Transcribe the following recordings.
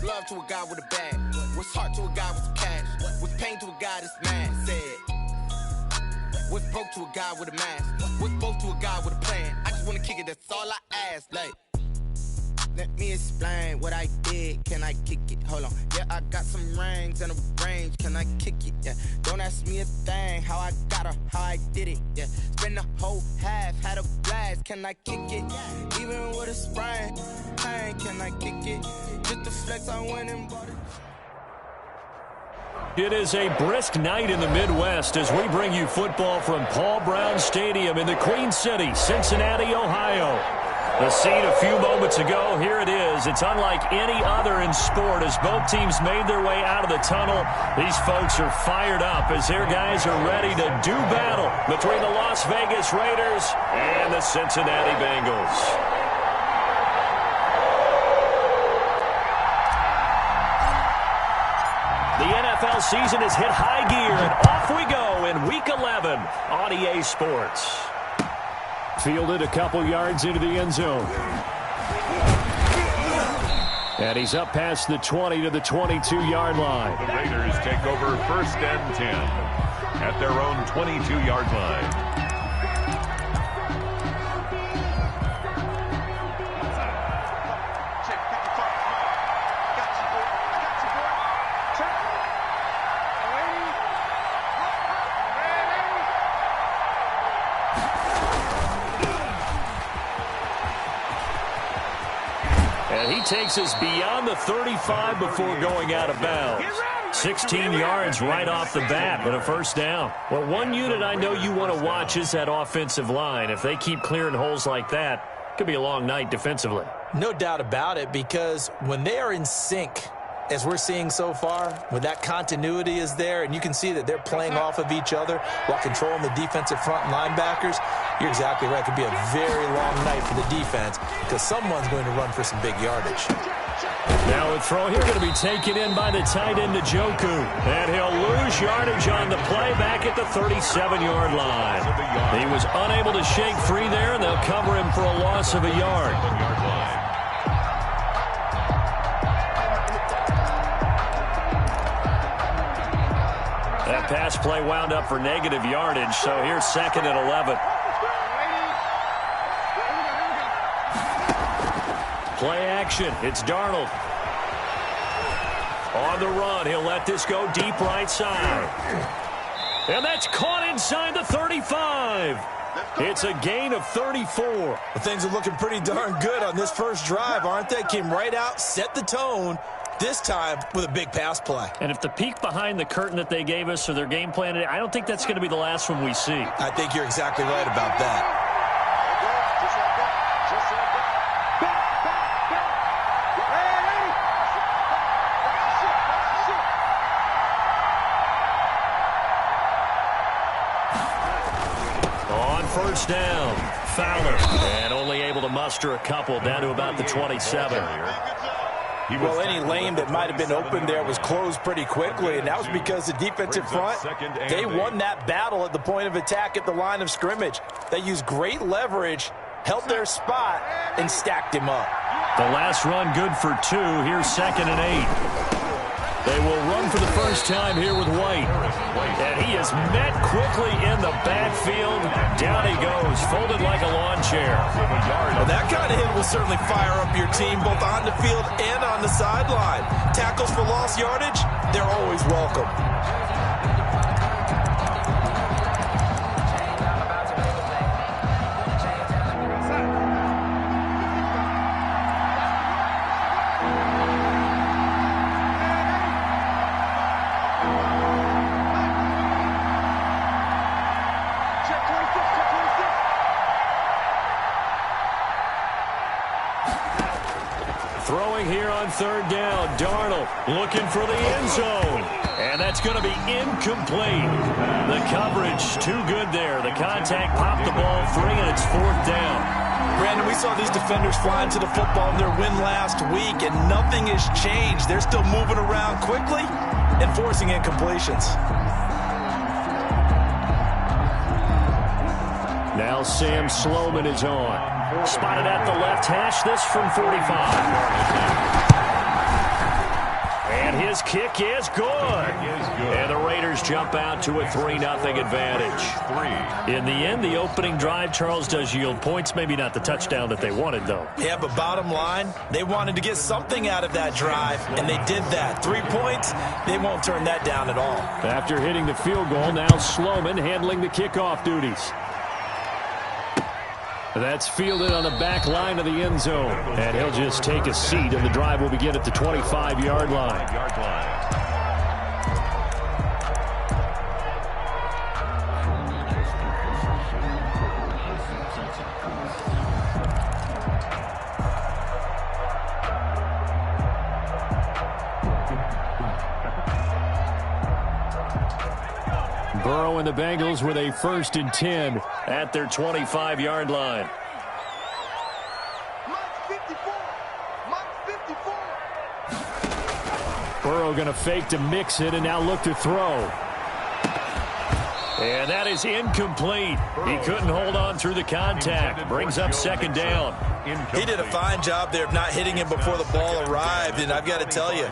love to a guy with a bag? What's heart to a guy with some cash? What's pain to a guy that's mad? Said. What's broke to a guy with a mask? What's both to a guy with a plan? I just wanna kick it, that's all I ask. Like, let me explain what I did. Can I kick it? Hold on. Yeah, I got some rings and a range. Can I kick it? Yeah. Don't ask me a thing. How I got her, how I did it. Yeah. Spend the whole half, had a blast. Can I kick it? Even with a sprain. Pain, can I kick it? Just the flex, I went and bought it. It is a brisk night in the Midwest as we bring you football from Paul Brown Stadium in the Queen City, Cincinnati, Ohio. The scene a few moments ago, here it is. It's unlike any other in sport as both teams made their way out of the tunnel. These folks are fired up as their guys are ready to do battle between the Las Vegas Raiders and the Cincinnati Bengals. The NFL season has hit high gear, and off we go in Week 11 on EA Sports. Fielded a couple yards into the end zone. And he's up past the 20 to the 22-yard line. The Raiders take over 1st and 10 at their own 22-yard line. Takes us beyond the 35 before going out of bounds. 16 yards right off the bat, but a first down. Well, one unit I know you want to watch is that offensive line. If they keep clearing holes like that, it could be a long night defensively. No doubt about it, because when they are in sync, as we're seeing so far, when that continuity is there and you can see that they're playing off of each other while controlling the defensive front linebackers, you're exactly right. It could be a very long night for the defense because someone's going to run for some big yardage. Now a throw here going to be taken in by the tight end Njoku. And he'll lose yardage on the play back at the 37-yard line. He was unable to shake free there, and they'll cover him for a loss of a yard. That pass play wound up for negative yardage, so here's 2nd and 11. Play action. It's Darnold. On the run, he'll let this go deep right side. And that's caught inside the 35. It's a gain of 34. Well, things are looking pretty darn good on this first drive, aren't they? Came right out, set the tone, this time with a big pass play. And if the peek behind the curtain that they gave us or their game plan, I don't think that's going to be the last one we see. I think you're exactly right about that. First down, Fowler, and only able to muster a couple down to about the 27. Well, any lane that might have been open there was closed pretty quickly, and that was because the defensive front, they won that battle at the point of attack at the line of scrimmage. They used great leverage, held their spot, and stacked him up. The last run good for 2. Here's 2nd and 8. They will run for the first time here with White. And he is met quickly in the backfield. Down he goes, folded like a lawn chair. Well, that kind of hit will certainly fire up your team, both on the field and on the sideline. Tackles for lost yardage, they're always welcome. Throwing here on 3rd down, Darnold looking for the end zone. And that's going to be incomplete. The coverage too good there. The contact popped the ball free, and it's 4th down. Brandon, we saw these defenders flying to the football in their win last week, and nothing has changed. They're still moving around quickly and forcing incompletions. Now Sam Sloman is on. Spotted at the left hash, this from 45. This kick is good. And the Raiders jump out to a 3-0 advantage. In the end, the opening drive, Charles, does yield points. Maybe not the touchdown that they wanted, though. Yeah, but bottom line, they wanted to get something out of that drive, and they did that. 3 points, they won't turn that down at all. After hitting the field goal, now Sloman handling the kickoff duties. That's fielded on the back line of the end zone. And he'll just take a seat, and the drive will begin at the 25-yard line. Burrow and the Bengals with a 1st and 10 at their 25-yard line. Burrow going to fake to mix it and now look to throw. And that is incomplete. He couldn't hold on through the contact. Brings up 2nd down. He did a fine job there of not hitting him before the ball arrived, and I've got to tell you,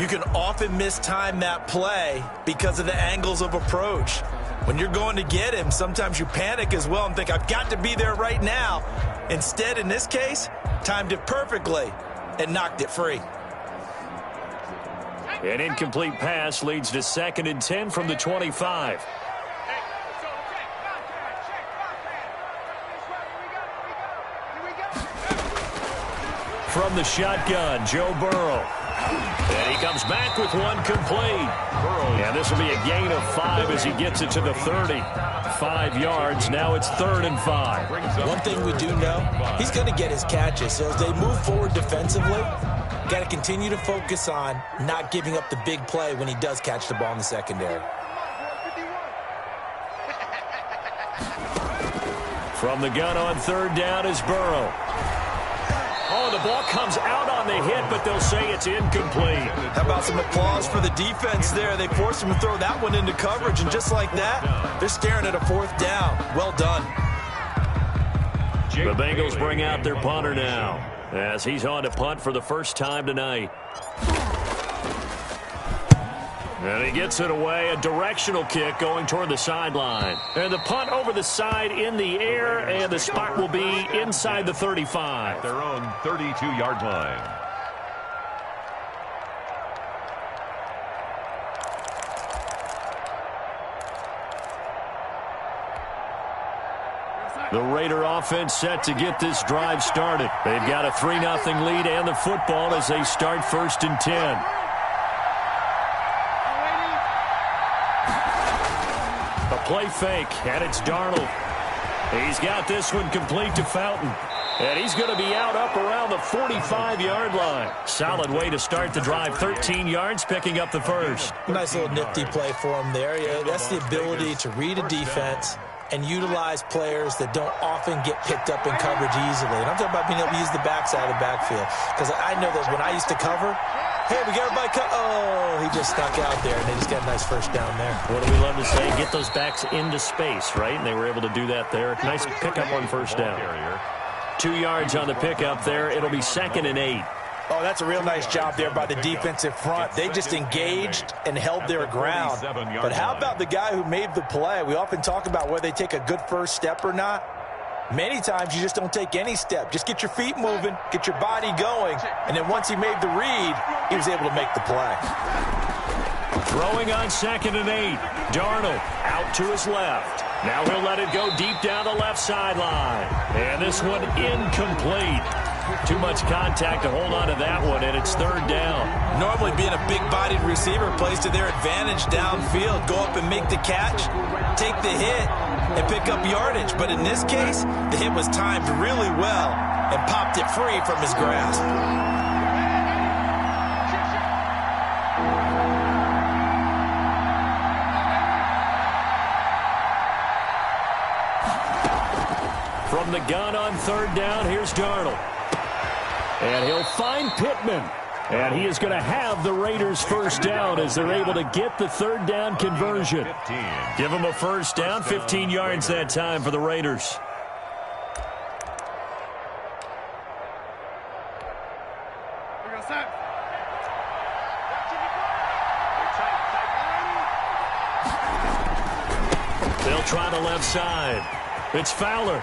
you can often mistime that play because of the angles of approach. When you're going to get him, sometimes you panic as well and think, I've got to be there right now. Instead, in this case, timed it perfectly and knocked it free. An incomplete pass leads to 2nd and 10 from the 25. From the shotgun, Joe Burrow. And he comes back with one complete. And this will be a gain of 5 as he gets it to the 30. 5 yards. Now it's 3rd and 5. One thing we do know, he's going to get his catches. So as they move forward defensively, got to continue to focus on not giving up the big play when he does catch the ball in the secondary. From the gun on 3rd down is Burrow. Oh, the ball comes out on the hit, but they'll say it's incomplete. How about some applause for the defense there? They forced him to throw that one into coverage, and just like that, they're staring at a 4th down. Well done. The Bengals bring out their punter now, as he's on to punt for the first time tonight. And he gets it away, a directional kick going toward the sideline. And the punt over the side in the air, and the spot will be inside the 35. At their own 32-yard line. The Raider offense set to get this drive started. They've got a 3-0 lead and the football as they start 1st and 10. Play fake, and it's Darnold. He's got this one complete to Fountain. And he's going to be out up around the 45-yard line. Solid way to start the drive. 13 yards, picking up the 1st. Nice little nifty play for him there. Yeah, that's the ability to read a defense and utilize players that don't often get picked up in coverage easily. And I'm talking about being able to use the backside of the backfield. Because I know that when I used to cover, hey, we got everybody cut. Oh, he just stuck out there, and they just got a nice 1st down there. What do we love to say? Get those backs into space, right? And they were able to do that there. Nice pickup on 1st down. 2 yards on the pickup there. It'll be 2nd and 8. Oh, that's a real nice job there by the defensive front. They just engaged and held their ground. But how about the guy who made the play? We often talk about whether they take a good first step or not. Many times you just don't take any step. Just get your feet moving, get your body going, and then once he made the read, he was able to make the play. Throwing on 2nd and 8. Darnold out to his left. Now he'll let it go deep down the left sideline. And this one incomplete. Too much contact to hold on to that one, and it's 3rd down. Normally being a big-bodied receiver plays to their advantage downfield. Go up and make the catch, take the hit, and pick up yardage. But in this case, the hit was timed really well and popped it free from his grasp. From the gun on 3rd down, here's Darnold. And he'll find Pittman. And he is going to have the Raiders' 1st down as they're able to get the 3rd down conversion. Give them a 1st down, 15 yards that time for the Raiders. They'll try the left side. It's Fowler.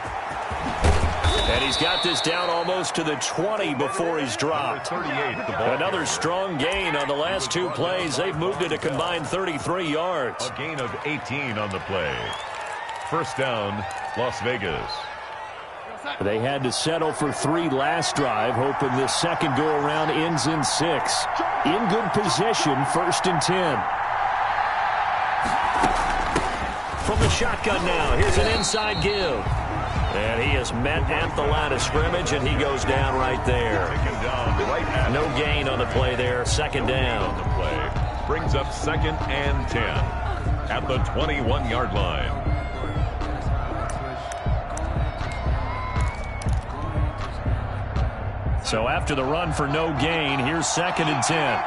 And he's got this down almost to the 20 before he's dropped. Another strong gain on the last two plays. They've moved it a combined 33 yards. A gain of 18 on the play. First down, Las Vegas. They had to settle for 3 last drive, hoping this second go-around ends in 6. In good position, 1st and 10. From the shotgun now, here's an inside give. And he is met at the line of scrimmage, and he goes down right there. No gain on the play there, 2nd down. The play brings up 2nd and 10 at the 21-yard line. So after the run for no gain, here's 2nd and 10.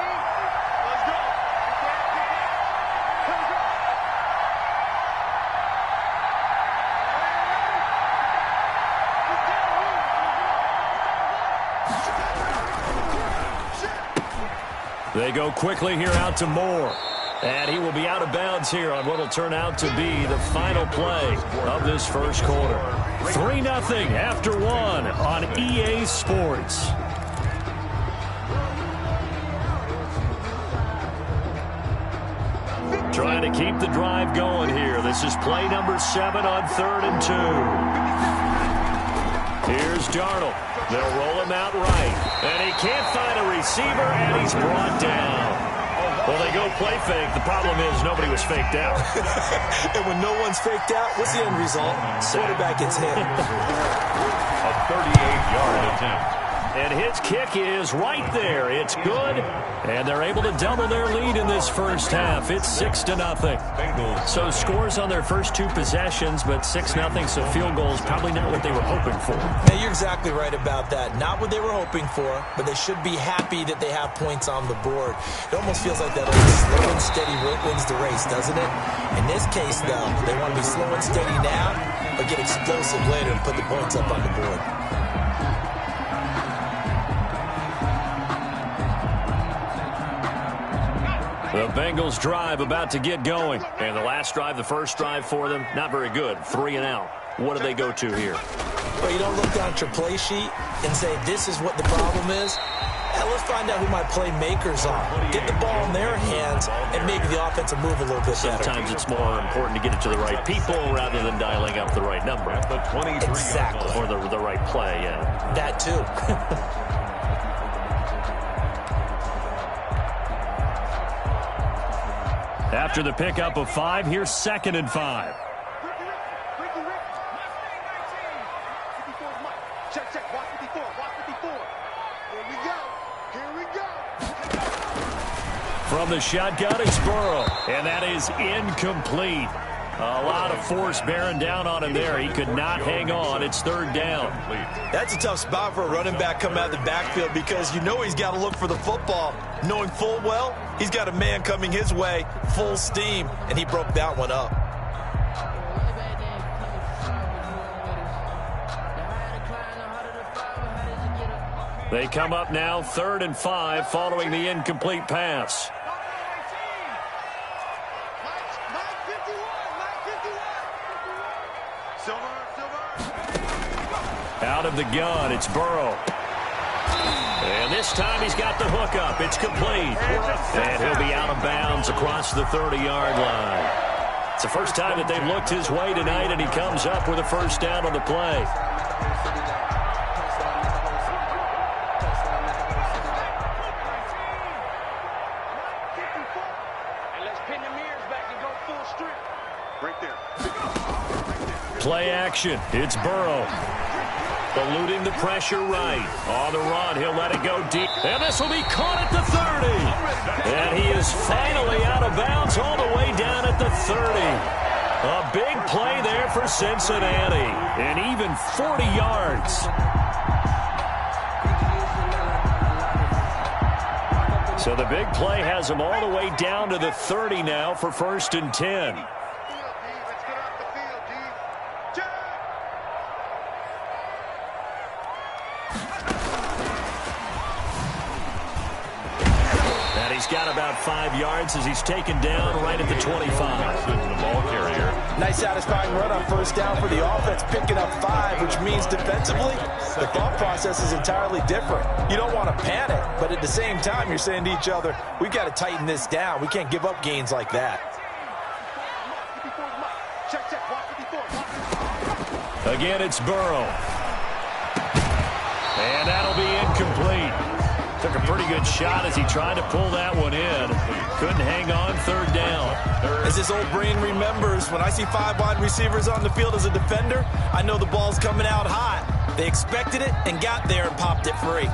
They go quickly here out to Moore. And he will be out of bounds here on what will turn out to be the final play of this first quarter. 3-0 after 1 on EA Sports. Trying to keep the drive going here. This is play number 7 on 3rd and 2. Here's Darnold. They'll roll him out right. And he can't find a receiver, and he's brought down. Well, they go play fake. The problem is nobody was faked out. And when no one's faked out, what's the end result? Quarterback gets hit. A 38-yard attempt. And his kick is right there. It's good. And they're able to double their lead in this first half. It's 6-0. So scores on their first 2 possessions, but 6-0, so field goals probably not what they were hoping for. Yeah, you're exactly right about that. Not what they were hoping for, but they should be happy that they have points on the board. It almost feels like that old slow and steady wins the race, doesn't it? In this case, though, they want to be slow and steady now, but get explosive later and put the points up on the board. The Bengals drive about to get going. And the last drive, the first drive for them, not very good. 3 and out. What do they go to here? Well, you don't look down at your play sheet and say, this is what the problem is. Let's find out who my playmakers are. Get the ball in their hands and make the offensive move a little bit better. Sometimes it's more important to get it to the right people rather than dialing up the right number. The 23 exactly. Or the right play, yeah. That too. After the pickup of 5, here's 2nd and 5. From the shotgun, it's Burrow. And that is incomplete. A lot of force bearing down on him there. He could not hang on. It's 3rd down. That's a tough spot for a running back coming out of the backfield because you know he's got to look for the football. Knowing full well, he's got a man coming his way, full steam, and he broke that one up. They come up now 3rd and 5 following the incomplete pass. Out of the gun, it's Burrow. And this time he's got the hook up. It's complete. And he'll be out of bounds across the 30-yard line. It's the first time that they've looked his way tonight, and he comes up with a first down on the play. Play action. It's Burrow. Eluding the pressure right. On the run, he'll let it go deep. And this will be caught at the 30. And he is finally out of bounds all the way down at the 30. A big play there for Cincinnati. And even 40 yards. So the big play has him all the way down to the 30 now for 1st and 10. he's got about 5 yards as he's taken down right at the 25. The ball carrier. Nice satisfying run on first down for the offense, picking up 5, which means defensively, the thought process is entirely different. You don't want to panic, but at the same time, you're saying to each other, we've got to tighten this down. We can't give up gains like that. Again, it's Burrow. And that'll be incomplete. Took a pretty good shot as he tried to pull that one in. Couldn't hang on, third down. As this old brain remembers, when I see 5 wide receivers on the field as a defender, I know the ball's coming out hot. They expected it and got there and popped it free.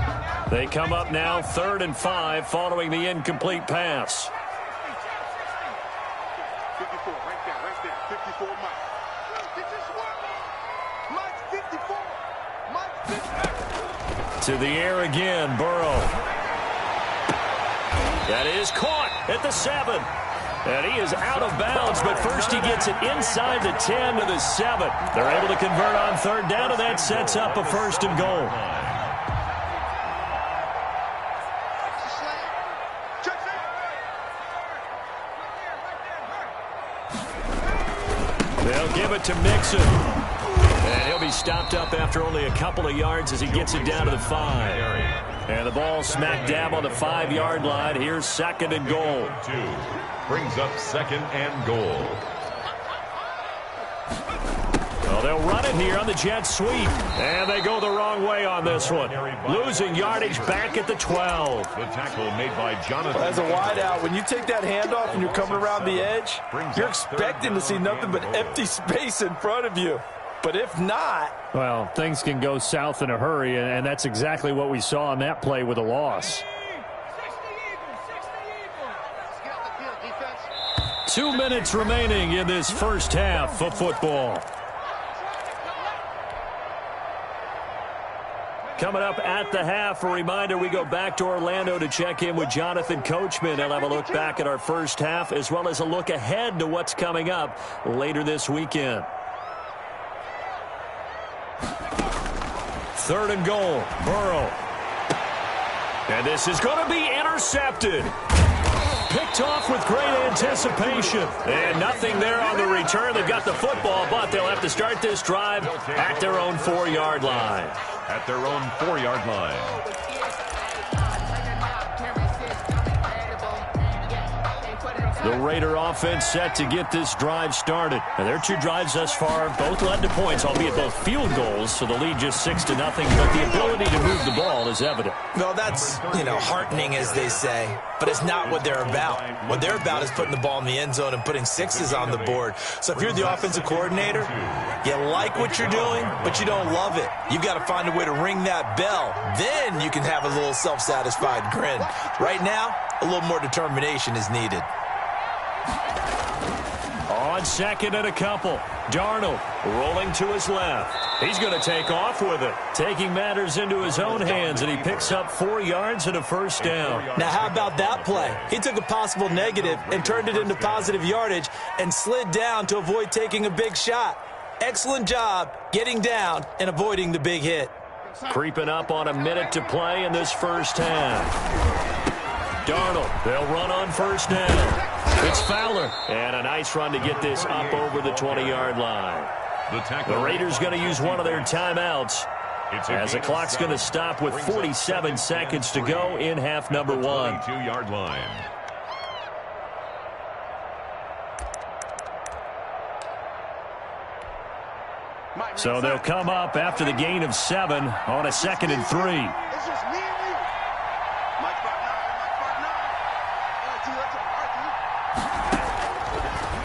They come up now 3rd and 5 following the incomplete pass. 54, right there, 54 Mike. Mike 54. Mike 54. To the air again, Burrow. That is caught at the 7. And he is out of bounds, but first he gets it inside the 10 to the 7. They're able to convert on third down, and that sets up a 1st and goal. They'll give it to Mixon. And he'll be stopped up after only a couple of yards as he gets it down to the 5. And the ball smack dab on the 5-yard line. Here's 2nd and goal. 2 brings up 2nd and goal. Well, they'll run it here on the jet sweep. And they go the wrong way on this one. Losing yardage back at the 12. The tackle made by Jonathan. As a wideout, when you take that handoff and you're coming around the edge, you're expecting to see nothing but empty space in front of you. But if not... Well, things can go south in a hurry, and that's exactly what we saw on that play with a loss. 2 minutes remaining in this first half of football. Coming up at the half, a reminder, we go back to Orlando to check in with Jonathan Coachman. He'll have a look back at our first half as well as a look ahead to what's coming up later this weekend. 3rd and goal, Burrow. And this is going to be intercepted. Picked off with great anticipation. And nothing there on the return. They've got the football, but they'll have to start this drive at their own 4-yard line. At their own 4-yard line. The Raider offense set to get this drive started. And their 2 drives thus far both led to points, albeit both field goals, so the lead just 6-0. But the ability to move the ball is evident. Well, that's, heartening, as they say, but it's not what they're about. What they're about is putting the ball in the end zone and putting 6s on the board. So if you're the offensive coordinator, you like what you're doing, but you don't love it. You've got to find a way to ring that bell. Then you can have a little self-satisfied grin. Right now, a little more determination is needed. On 2nd and a couple, Darnold rolling to his left. He's going to take off with it, taking matters into his own hands, and he picks up 4 yards and a 1st down. Now, how about that play? He took a possible negative and turned it into positive yardage and slid down to avoid taking a big shot. Excellent job getting down and avoiding the big hit. Creeping up on a minute to play in this first half. Darnold, they'll run on 1st down. It's Fowler, and a nice run to get this up over the 20-yard line. The Raiders going to use one of their timeouts as the clock's going to stop with 47 seconds to go in half number 1. 22-yard line. So they'll come up after the gain of 7 on a 2nd and 3. It's just me and you. Mike 5'9",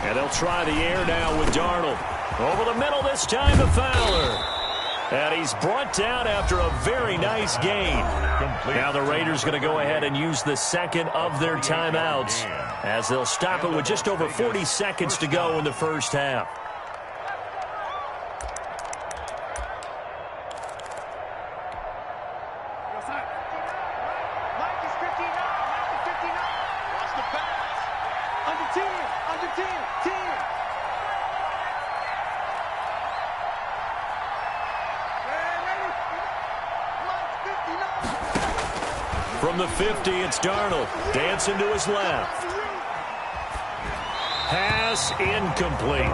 And they'll try the air now with Darnold. Over the middle this time to Fowler. And he's brought down after a very nice gain. Now the Raiders going to go ahead and use the 2nd of their timeouts as they'll stop it with just over 40 seconds to go in the first half. From the 50, it's Darnold. Dancing to his left. Pass incomplete.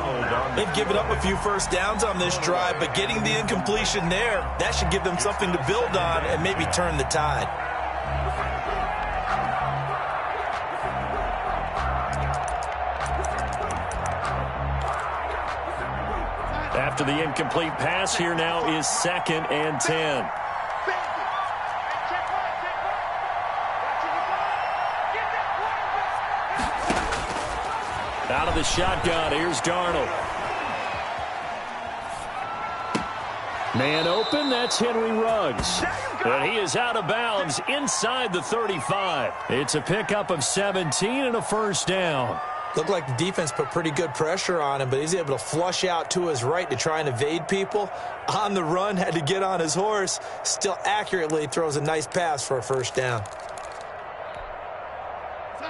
They've given up a few first downs on this drive, but getting the incompletion there, that should give them something to build on and maybe turn the tide. After the incomplete pass, here now is 2nd and 10. Out of the shotgun, here's Darnold. Man open, that's Henry Ruggs. But he is out of bounds inside the 35. It's a pickup of 17 and a first down. Looked like the defense put pretty good pressure on him, but he's able to flush out to his right to try and evade people. On the run, had to get on his horse. Still accurately throws a nice pass for a first down.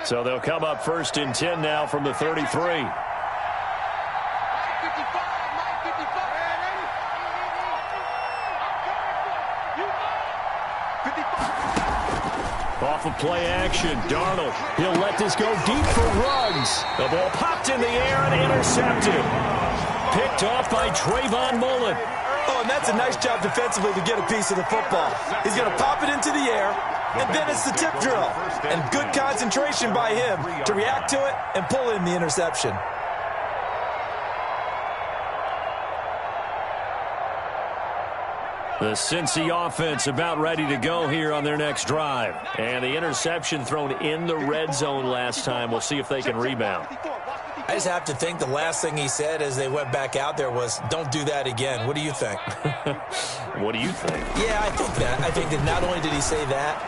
So they'll come up 1st and 10 now from the 33. Off of play action, Darnold. He'll let this go deep for Ruggs. The ball popped in the air and intercepted. Picked off by Trayvon Mullen. Oh, and that's a nice job defensively to get a piece of the football. He's going to pop it into the air, and then it's the tip drill. And good concentration by him to react to it and pull in the interception. The Cincy offense about ready to go here on their next drive. And the interception thrown in the red zone last time. We'll see if they can rebound. I just have to think the last thing he said as they went back out there was, don't do that again. What do you think? What do you think? Yeah, I think that. I think that not only did he say that,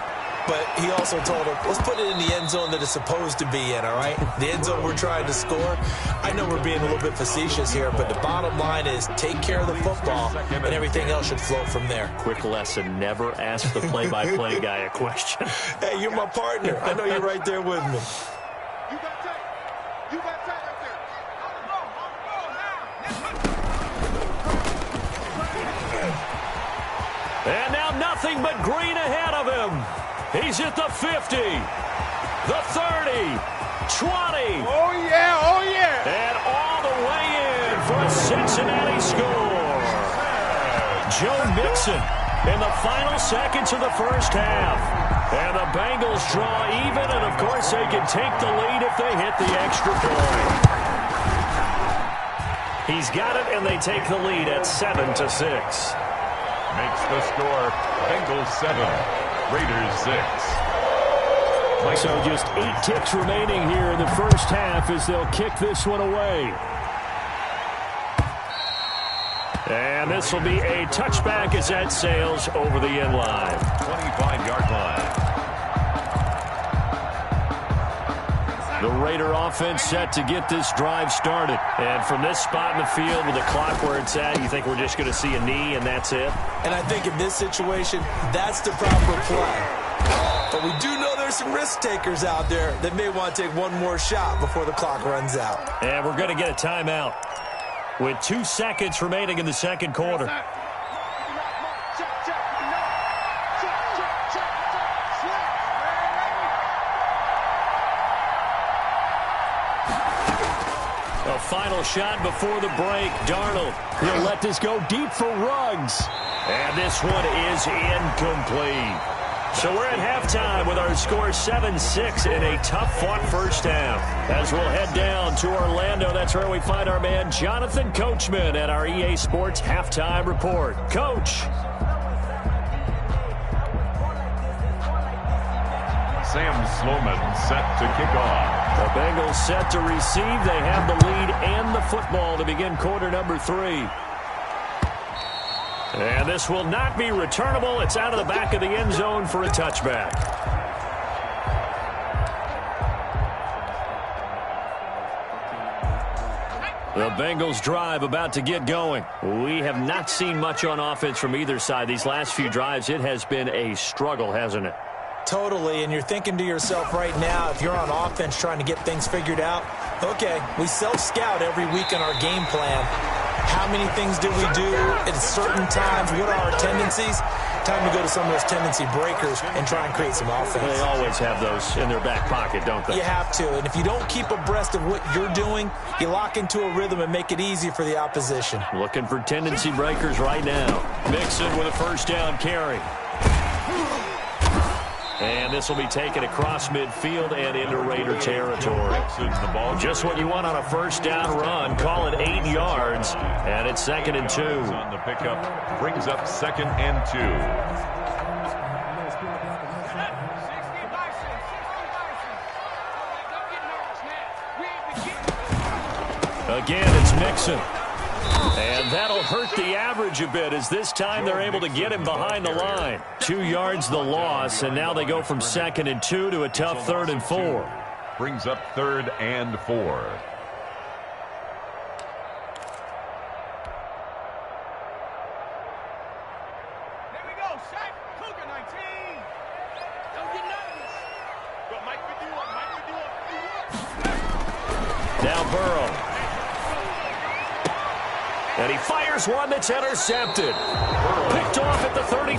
but he also told him, let's put it in the end zone that it's supposed to be in, all right? The end zone we're trying to score. I know we're being a little bit facetious here, but the bottom line is take care of the football, and everything else should flow from there. Quick lesson, never ask the play-by-play guy a question. Hey, you're my partner. I know you're right there with me. You got tape. You got tape right there. And now nothing but green ahead of him. He's at the 50, the 30, 20. Oh, yeah, oh, yeah. And all the way in for a Cincinnati score. Joe Mixon in the final seconds of the first half. And the Bengals draw even, and of course they can take the lead if they hit the extra point. He's got it, and they take the lead at 7-6. Makes the score Bengals 7, Raiders 6. So just 8 ticks remaining here in the first half as they'll kick this one away. And this will be a touchback as that sails over the end line. 25-yard line. The Raider offense set to get this drive started. And from this spot in the field with the clock where it's at, you think we're just going to see a knee and that's it? And I think in this situation, that's the proper play. But we do know there's some risk takers out there that may want to take one more shot before the clock runs out. And we're going to get a timeout with 2 seconds remaining in the second quarter. A final shot before the break. Darnold, he'll let this go deep for Ruggs. And this one is incomplete. So we're at halftime with our score 7-6 in a tough-fought first half. As we'll head down to Orlando, that's where we find our man Jonathan Coachman at our EA Sports Halftime Report. Coach. Sam Sloman set to kick off. The Bengals set to receive. They have the lead and the football to begin quarter number 3. And this will not be returnable. It's out of the back of the end zone for a touchback. The Bengals drive about to get going. We have not seen much on offense from either side. These last few drives, it has been a struggle, hasn't it? Totally, and you're thinking to yourself right now, if you're on offense trying to get things figured out, okay, we self-scout every week in our game plan. How many things do we do at certain times? What are our tendencies? time to go to some of those tendency breakers and try and create some offense. They always have those in their back pocket, don't they? You have to, and if you don't keep abreast of what you're doing, you lock into a rhythm and make it easy for the opposition. Looking for tendency breakers right now. Mixon with a first down carry. And this will be taken across midfield and into Raider territory. Just what you want on a first down run. Call it 8 yards, and it's 2nd and 2. On the pickup, brings up 2nd and 2. Again, it's Mixon. And that'll hurt the average a bit, as this time they're able to get him behind the line. 2 yards the loss, and now they go from 2nd and 2 to a tough 3rd and 4. Brings up 3rd and 4. Now Burrow. And he fires one that's intercepted. Picked off at the 33.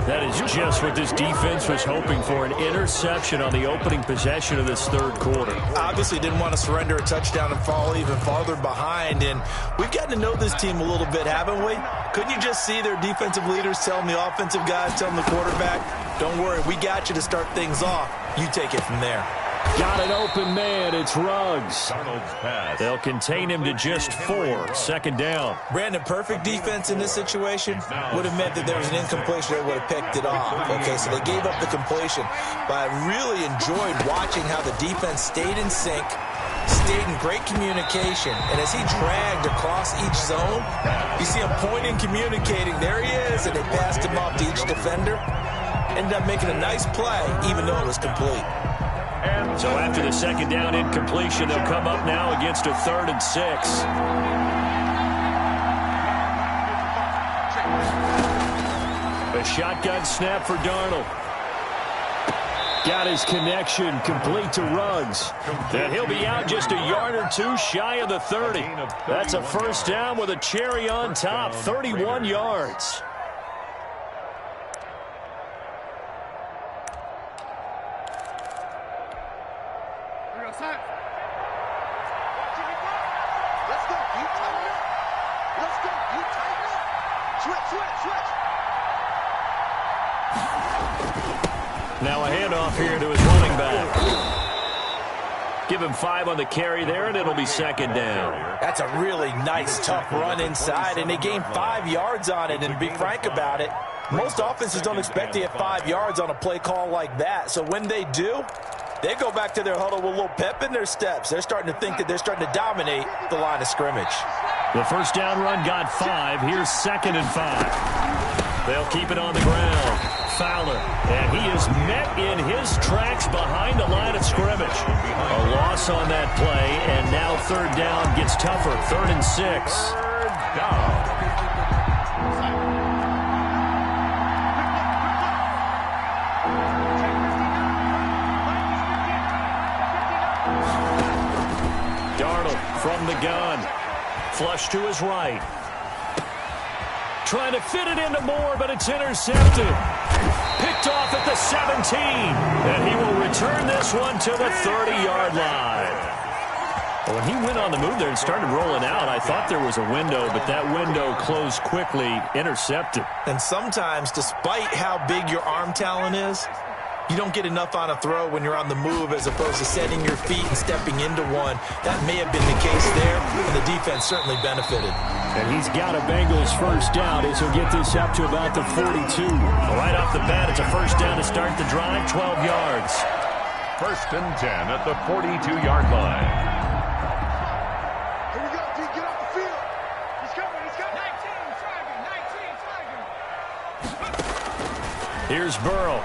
That is just what this defense was hoping for, an interception on the opening possession of this 3rd quarter. Obviously didn't want to surrender a touchdown and fall even farther behind, and we've gotten to know this team a little bit, haven't we? Couldn't you just see their defensive leaders telling the offensive guys, telling the quarterback, don't worry, we got you to start things off. You take it from there. Got an open man. It's Ruggs. Darnold's pass. They'll contain him to just 4. 2nd down. Brandon, perfect defense in this situation would have meant that there was an incompletion. They would have picked it off. Okay, so they gave up the completion. But I really enjoyed watching how the defense stayed in sync, stayed in great communication. And as he dragged across each zone, you see him pointing, communicating. There he is, and they passed him off to each defender. Ended up making a nice play, even though it was complete. So after the 2nd down incompletion, they'll come up now against a 3rd and 6. A shotgun snap for Darnold. Got his connection complete to Ruggs. And he'll be out just a yard or 2 shy of the 30. That's a first down with a cherry on top, 31 yards. Now a handoff here to his running back. Give him 5 on the carry there, and it'll be 2nd down. That's a really nice, tough run inside, and they gained 5 yards on it. And to be frank about it, most offenses don't expect to get 5 yards on a play call like that. So when they do, they go back to their huddle with a little pep in their steps. They're starting to think that they're starting to dominate the line of scrimmage. The first down run got 5. Here's 2nd and 5. They'll keep it on the ground. Fowler, and he is met in his tracks behind the line of scrimmage. A loss on that play, and now 3rd down gets tougher. 3rd and 6. 3rd down. Darnold from the gun. Flush to his right. Trying to fit it into Moore, but it's intercepted. Picked off at the 17. And he will return this one to the 30-yard line. When he went on the move there and started rolling out, I thought there was a window, but that window closed quickly, intercepted. And sometimes, despite how big your arm talent is, you don't get enough on a throw when you're on the move as opposed to setting your feet and stepping into one. That may have been the case there, and the defense certainly benefited. And he's got a Bengals first down as he'll get this up to about the 42. Right off the bat, it's a first down to start the drive, 12 yards. 1st and 10 at the 42-yard line. Here we go, D. Get off the field. He's coming, he's coming. 19, Here's Burrow.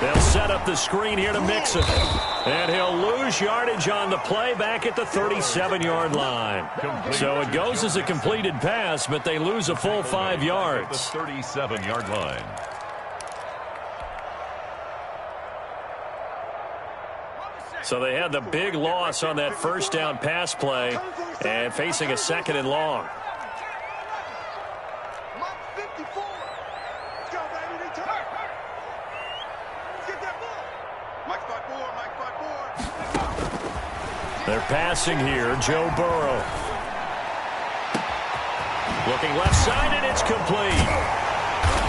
They'll set up the screen here to Mixon. And he'll lose yardage on the play back at the 37-yard line. So it goes as a completed pass, but they lose a full 5 yards. The 37-yard line. So they had the big loss on that first down pass play and facing a 2nd and long. Mike's 5'4", Mike's 5'4". They're passing here. Joe Burrow. Looking left side, and it's complete.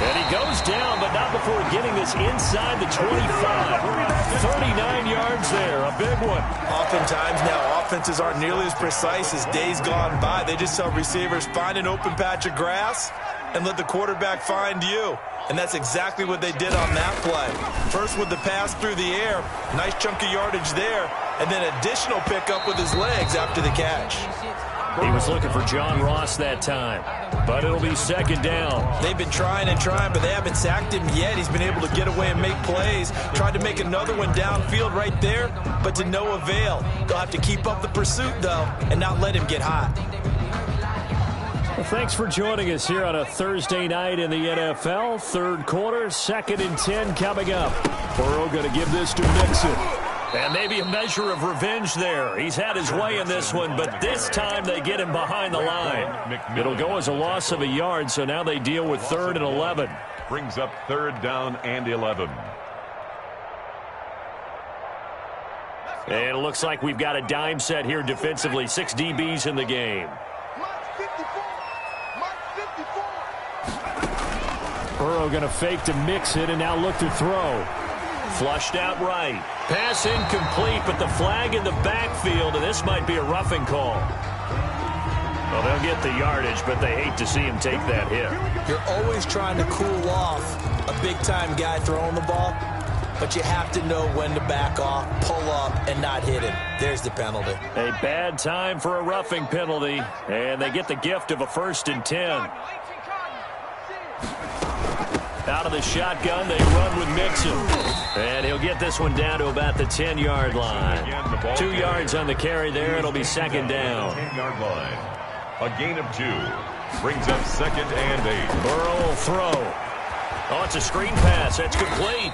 And he goes down, but not before getting this inside the 25. 39 yards there, a big one. Oftentimes now, offenses aren't nearly as precise as days gone by. They just tell receivers, find an open patch of grass and let the quarterback find you. And that's exactly what they did on that play. First with the pass through the air, nice chunk of yardage there, and then additional pickup with his legs after the catch. He was looking for John Ross that time, but it'll be second down. They've been trying and trying, but they haven't sacked him yet. He's been able to get away and make plays. Tried to make another one downfield right there, but to no avail. They'll have to keep up the pursuit, though, and not let him get hot. Well, thanks for joining us here on a Thursday night in the NFL. Third quarter, 2nd and 10 coming up. Burrow going to give this to Mixon. And maybe a measure of revenge there. He's had his way in this one, but this time they get him behind the line. It'll go as a loss of a yard, so now they deal with 3rd and 11. Brings up 3rd down and 11. And it looks like we've got a dime set here defensively. 6 DBs in the game. Burrow going to fake to Mixon and now look to throw. Flushed out right. Pass incomplete, but the flag in the backfield, and this might be a roughing call. Well, they'll get the yardage, but they hate to see him take that hit. You're always trying to cool off a big-time guy throwing the ball, but you have to know when to back off, pull up, and not hit him. There's the penalty. A bad time for a roughing penalty, and they get the gift of a 1st and 10. Out of the shotgun, they run with Mixon. And he'll get this one down to about the 10-yard line. 2 yards on the carry there. It'll be second down. 10-yard line. A gain of 2. Brings up 2nd and 8. Burrow will throw. Oh, it's a screen pass. That's complete.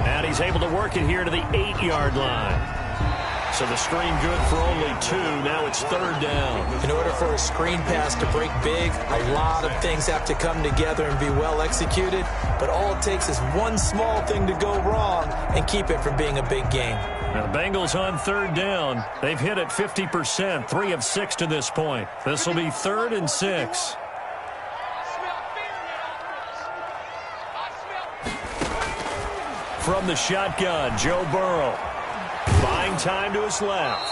And he's able to work it here to the 8-yard line. So the screen good for only 2. Now it's 3rd down. In order for a screen pass to break big, a lot of things have to come together and be well executed. But all it takes is one small thing to go wrong and keep it from being a big game. Now the Bengals on 3rd down. They've hit it 50%, 3 of 6 to this point. This will be 3rd and 6. From the shotgun, Joe Burrow. Buying time to his left.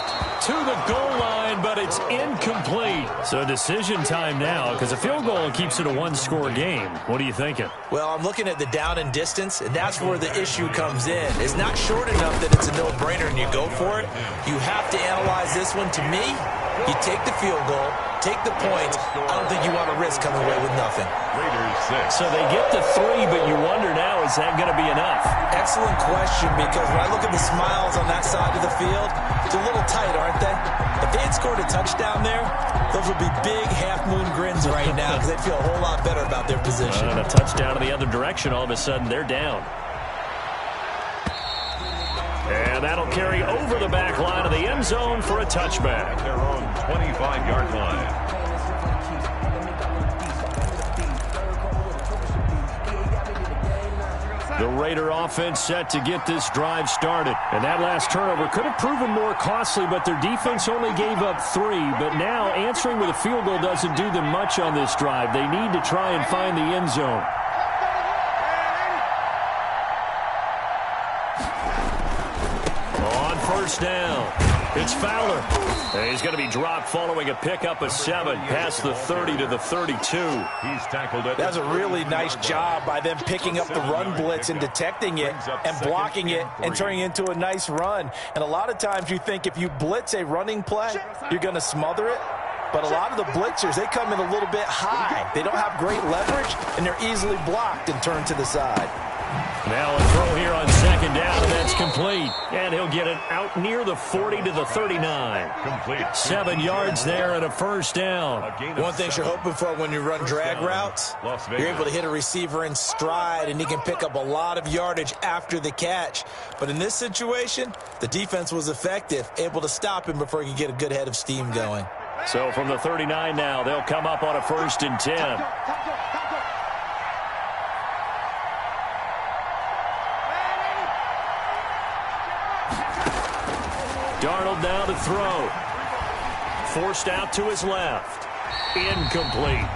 To the goal line, but it's incomplete. So decision time now, because a field goal keeps it a 1-score game. What are you thinking? Well, I'm looking at the down and distance, and that's where the issue comes in. It's not short enough that it's a no-brainer and you go for it. You have to analyze this one. To me, you take the field goal, take the points. I don't think you want to risk coming away with nothing. Raiders 6. So they get the 3, but you wonder now, is that going to be enough? Excellent question, because when I look at the smiles on that side of the field, they're a little tight, aren't they? If they had scored a touchdown there, those would be big half-moon grins right now because they'd feel a whole lot better about their position. And a touchdown in the other direction, all of a sudden they're down. And that'll carry over the back line of the end zone for a touchback. At their own 25-yard line. The Raider offense set to get this drive started. And that last turnover could have proven more costly, but their defense only gave up 3. But now answering with a field goal doesn't do them much on this drive. They need to try and find the end zone. On 1st down, it's Fowler. And he's going to be dropped following a pickup of 7 past the 30 to the 32. He's tackled it. That's a really nice job by them picking up the run blitz and detecting it and blocking it and turning it into a nice run. And a lot of times you think if you blitz a running play, you're going to smother it. But a lot of the blitzers, they come in a little bit high. They don't have great leverage, and they're easily blocked and turned to the side. Now a throw here on 2nd down, and that's complete. And he'll get it out near the 40 to the 39. Complete. 7 yards there and a 1st down. One thing you're hoping for when you run drag routes, you're able to hit a receiver in stride, and he can pick up a lot of yardage after the catch. But in this situation, the defense was effective, able to stop him before he could get a good head of steam going. So from the 39 now, they'll come up on a 1st and 10. Darnold now to throw. Forced out to his left. Incomplete.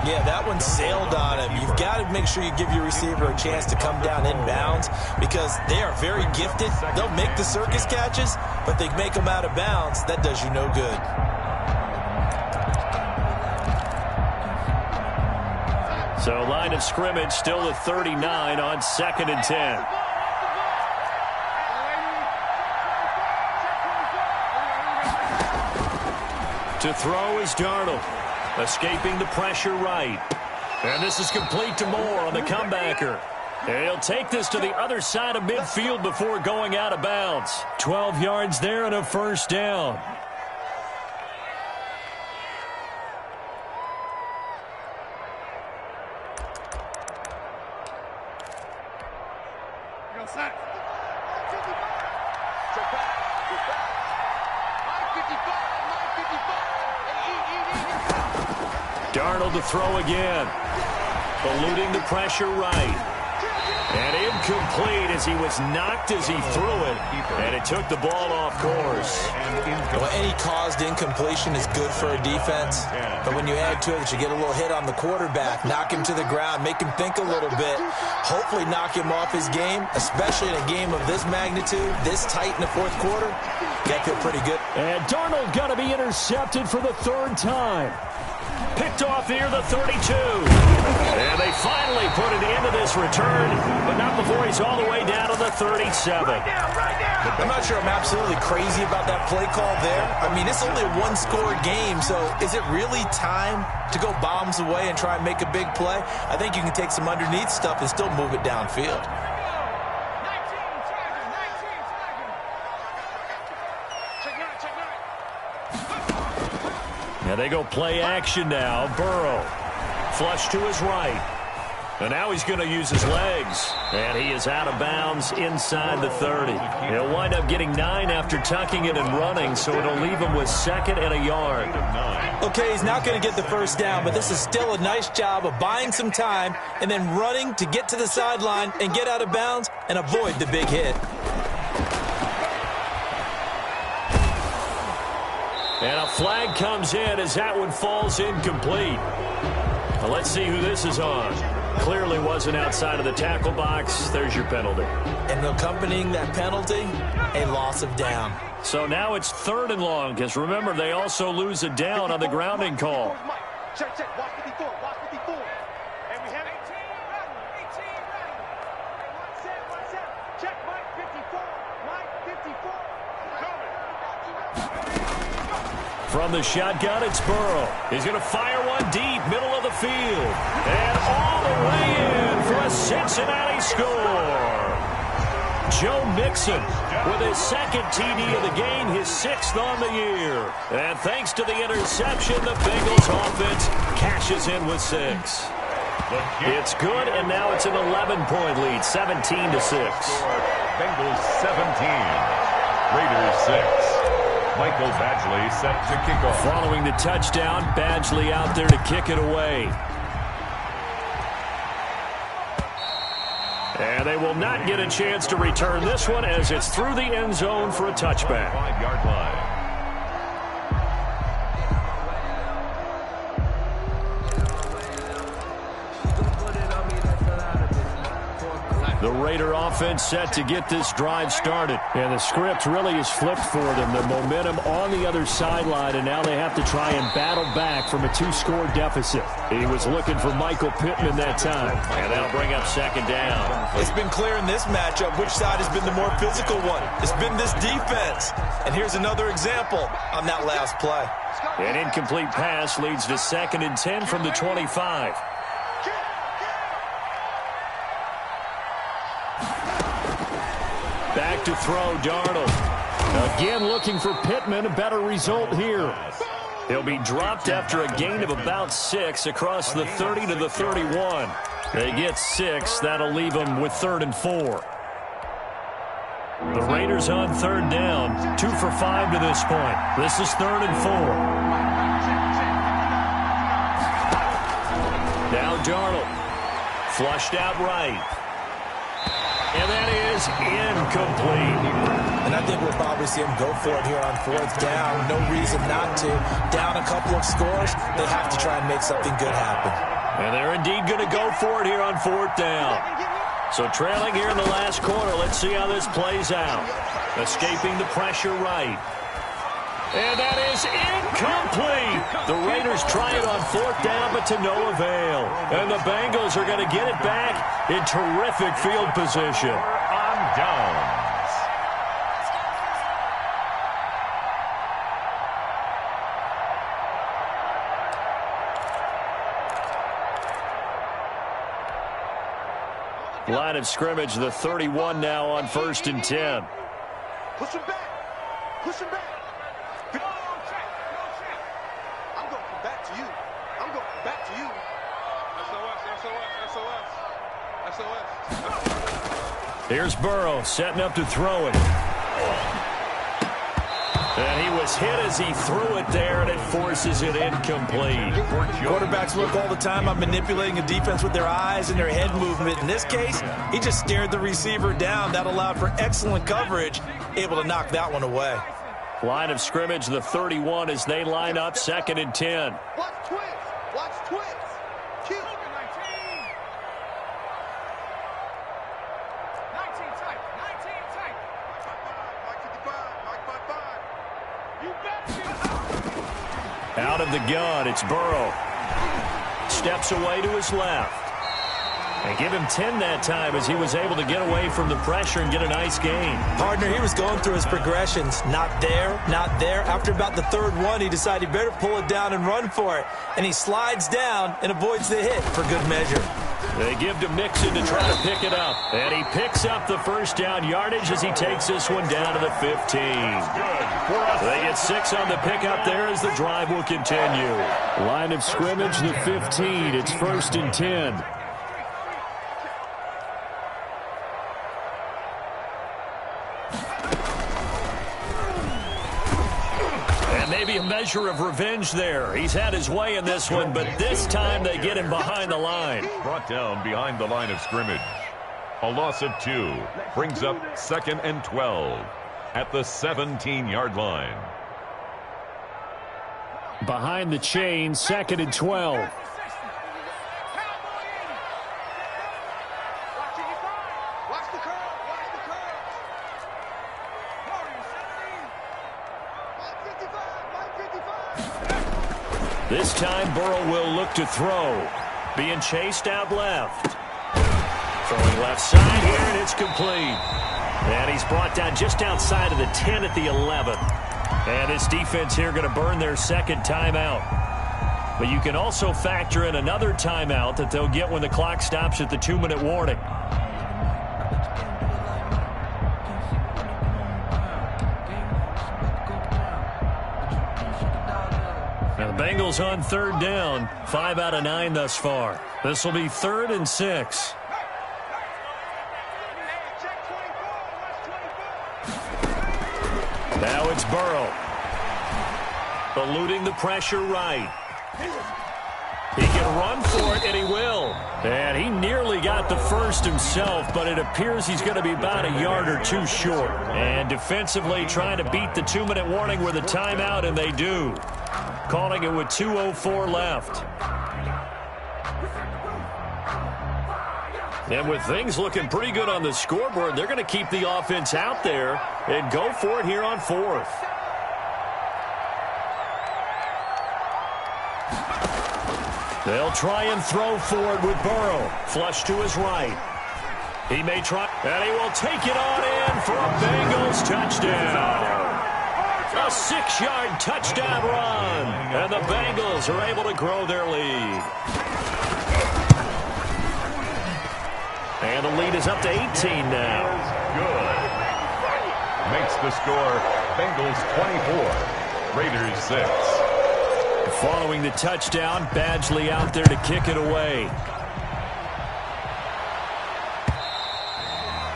Yeah, that one sailed on him. You've got to make sure you give your receiver a chance to come down inbounds because they are very gifted. They'll make the circus catches, but they make them out of bounds. That does you no good. So line of scrimmage still at 39 on 2nd and 10. To throw is Darnold. Escaping the pressure right. And this is complete to Moore on the comebacker. And he'll take this to the other side of midfield before going out of bounds. 12 yards there and a first down. Darnold to throw again. Eluding the pressure right. And incomplete as he was knocked as he threw it. And it took the ball off course. Well, any caused incompletion is good for a defense. But when you add to it that you get a little hit on the quarterback, knock him to the ground, make him think a little bit, hopefully knock him off his game, especially in a game of this magnitude, this tight in the fourth quarter, that feel pretty good. And Darnold got to be intercepted for the 3rd time. Picked off near the 32. And they finally put an end to this return, but not before he's all the way down to the 37. I'm not sure I'm absolutely crazy about that play call there. I mean, it's only a one-score game, so is it really time to go bombs away and try and make a big play? I think you can take some underneath stuff and still move it downfield. Now they go play action now. Burrow. Flush to his right. And now he's going to use his legs. And he is out of bounds inside the 30. He'll wind up getting 9 after tucking it and running, so it'll leave him with 2nd and a yard. Okay, he's not going to get the first down, but this is still a nice job of buying some time and then running to get to the sideline and get out of bounds and avoid the big hit. And a flag comes in as that one falls incomplete. Well, let's see who this is on. Clearly wasn't outside of the tackle box. There's your penalty. And accompanying that penalty, a loss of down. So now it's 3rd and long, because remember, they also lose a down on the grounding call. Check, check. Watch 54. Watch 54. And we have 18 ready. One set. Check Mike 54. Mike 54. From the shotgun, it's Burrow. He's going to fire one deep, middle of the field. And all the way in for a Cincinnati score. Joe Mixon with his 2nd TD of the game, his 6th on the year. And thanks to the interception, the Bengals offense cashes in with 6. It's good, and now it's an 11-point lead, 17-6. Bengals 17, Raiders 6. Michael Badgley set to kick off. Following the touchdown, Badgley out there to kick it away. And they will not get a chance to return this one as it's through the end zone for a touchback. 5-yard line. The Raider offense set to get this drive started. And the script really is flipped for them. The momentum on the other sideline, and now they have to try and battle back from a 2-score deficit. He was looking for Michael Pittman that time. And that'll bring up 2nd down. It's been clear in this matchup which side has been the more physical one. It's been this defense. And here's another example on that last play. An incomplete pass leads to 2nd and 10 from the 25. Back to throw, Darnold. Again looking for Pittman, a better result here. He'll be dropped after a gain of about 6 across the 30 to the 31. They get 6. That'll leave them with 3rd and 4. The Raiders on 3rd down. 2 for 5 to this point. This is 3rd and 4. Now Darnold. Flushed out right. And that is incomplete. And I think we'll probably see them go for it here on fourth down. No reason not to. Down a couple of scores, they have to try and make something good happen. And they're indeed going to go for it here on fourth down. So trailing here in the last quarter, let's see how this plays out. Escaping the pressure right. And that is incomplete. The Raiders try it on fourth down, but to no avail. And the Bengals are going to get it back in terrific field position. On downs. Line of scrimmage, the 31 now on 1st and 10. Push him back. Push him back. I'm going to come back to you. I'm going to come back to you. SOS. Here's Burrow setting up to throw it. And he was hit as he threw it there, and it forces it incomplete. Quarterbacks work all the time on manipulating a defense with their eyes and their head movement. In this case, he just stared the receiver down. That allowed for excellent coverage, able to knock that one away. Line of scrimmage, the 31, as they line up 2nd and 10. Watch twins. Watch twins. Cute. 19 tight. 19 tight. Mike 55. Mike 55. You bet. Out of the gun, it's Burrow. Steps away to his left. And give him 10 that time as he was able to get away from the pressure and get a nice gain. Partner, he was going through his progressions. Not there, not there. After about the third one, he decided he better pull it down and run for it. And he slides down and avoids the hit for good measure. They give to Mixon to try to pick it up. And he picks up the first down yardage as he takes this one down to the 15. They get 6 on the pickup there as the drive will continue. Line of scrimmage, the 15. It's 1st and 10. Maybe a measure of revenge there. He's had his way in this one, but this time they get him behind the line. Brought down behind the line of scrimmage. A loss of 2 brings up 2nd and 12 at the 17-yard line. Behind the chain, 2nd and 12. This time, Burrow will look to throw. Being chased out left. Throwing left side here, and it's complete. And he's brought down just outside of the 10 at the 11. And his defense here going to burn their second timeout. But you can also factor in another timeout that they'll get when the clock stops at the 2-minute warning. Now the Bengals on 3rd down, 5 out of 9 thus far. This will be 3rd and 6. Now it's Burrow. Eluding the pressure right. He can run for it, and he will. And he nearly got the first himself, but it appears he's going to be about a yard or 2 short. And defensively trying to beat the 2-minute warning with a timeout, and they do. Calling it with 2:04 left. And with things looking pretty good on the scoreboard, they're going to keep the offense out there and go for it here on 4th. They'll try and throw forward with Burrow. Flush to his right. He may try, and he will take it on in for a Bengals touchdown. A 6-yard touchdown run. And the Bengals are able to grow their lead. And the lead is up to 18 now. Good. Makes the score Bengals 24, Raiders 6. Following the touchdown, Badgley out there to kick it away.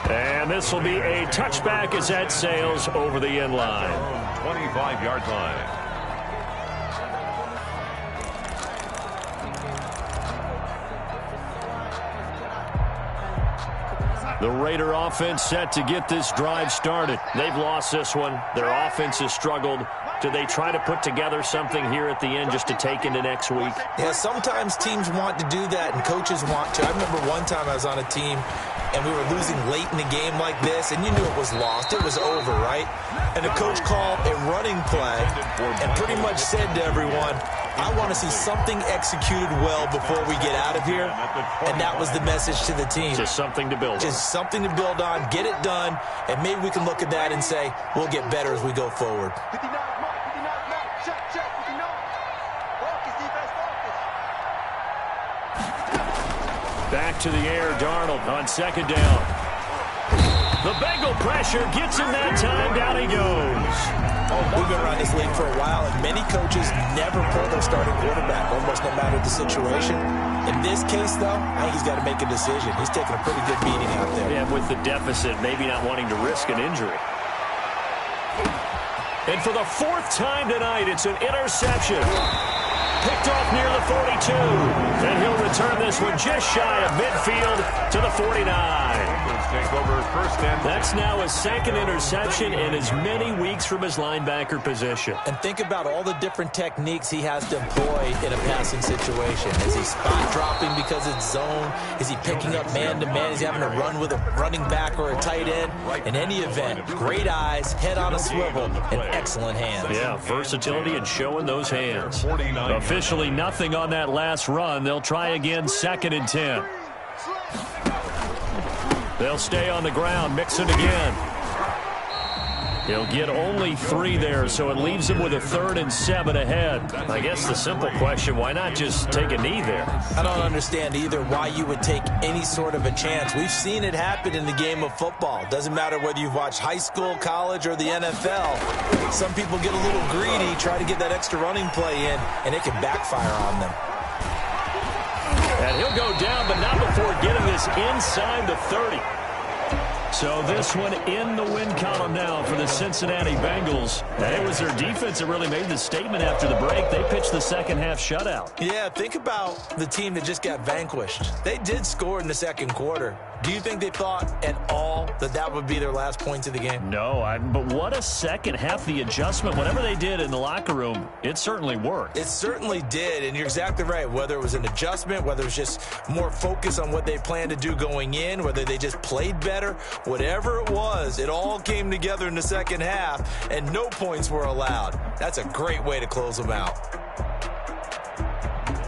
And this will be a touchback as that sails over the end line. 25-yard line. The Raider offense set to get this drive started. They've lost this one. Their offense has struggled. Do they try to put together something here at the end just to take into next week? Yeah, sometimes teams want to do that and coaches want to. I remember one time I was on a team and we were losing late in a game like this, and you knew it was lost. It was over, right? And the coach called a running play and pretty much said to everyone, I want to see something executed well before we get out of here. And that was the message to the team. Just something to build on. Just something to build on, get it done, and maybe we can look at that and say, we'll get better as we go forward. 59 mark, 59 mark, check, 59. Focus, defense, focus. Back to the air, Darnold on second down. The Bengal pressure gets him that time. Down he goes. We've been around this league for a while, and many coaches never pull their starting quarterback, almost no matter the situation. In this case, though, I think he's got to make a decision. He's taking a pretty good beating out there. Yeah, with the deficit, maybe not wanting to risk an injury. And for the fourth time tonight, it's an interception. Picked off near the 42. And he'll return this one just shy of midfield to the 49. Take over first and That's now his second interception in as many weeks from his linebacker position. And think about all the different techniques he has to employ in a passing situation. Is he spot dropping because it's zone? Is he picking up man-to-man? Is he having to run with a running back or a tight end? In any event, great eyes, head on a swivel, and excellent hands. Yeah, versatility and showing those hands. Officially nothing on that last run. They'll try again, 2nd and 10. They'll stay on the ground, mix it again. He'll get only 3 there, so it leaves him with a 3rd and 7 ahead. I guess the simple question, why not just take a knee there? I don't understand either why you would take any sort of a chance. We've seen it happen in the game of football. Doesn't matter whether you've watched high school, college, or the NFL. Some people get a little greedy, try to get that extra running play in, and it can backfire on them. And he'll go down, but not before getting this inside the 30. So this one in the win column now for the Cincinnati Bengals. And it was their defense that really made the statement after the break. They pitched the second half shutout. Yeah, think about the team that just got vanquished. They did score in the second quarter. Do you think they thought at all that that would be their last points of the game? No, but what a second half. The adjustment, whatever they did in the locker room, it certainly worked. It certainly did, and you're exactly right. Whether it was an adjustment, whether it was just more focus on what they planned to do going in, whether they just played better, whatever it was, it all came together in the second half, and no points were allowed. That's a great way to close them out.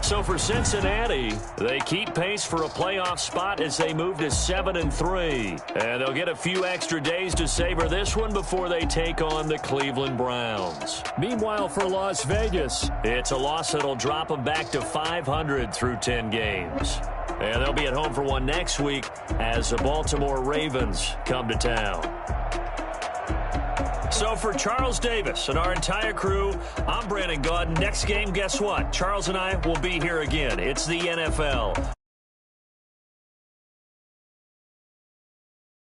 So for Cincinnati, they keep pace for a playoff spot as they move to 7-3. And they'll get a few extra days to savor this one before they take on the Cleveland Browns. Meanwhile, for Las Vegas, it's a loss that'll drop them back to 500 through 10 games. And they'll be at home for one next week as the Baltimore Ravens come to town. So for Charles Davis and our entire crew, I'm Brandon Gaudin. Next game, guess what? Charles and I will be here again. It's the NFL.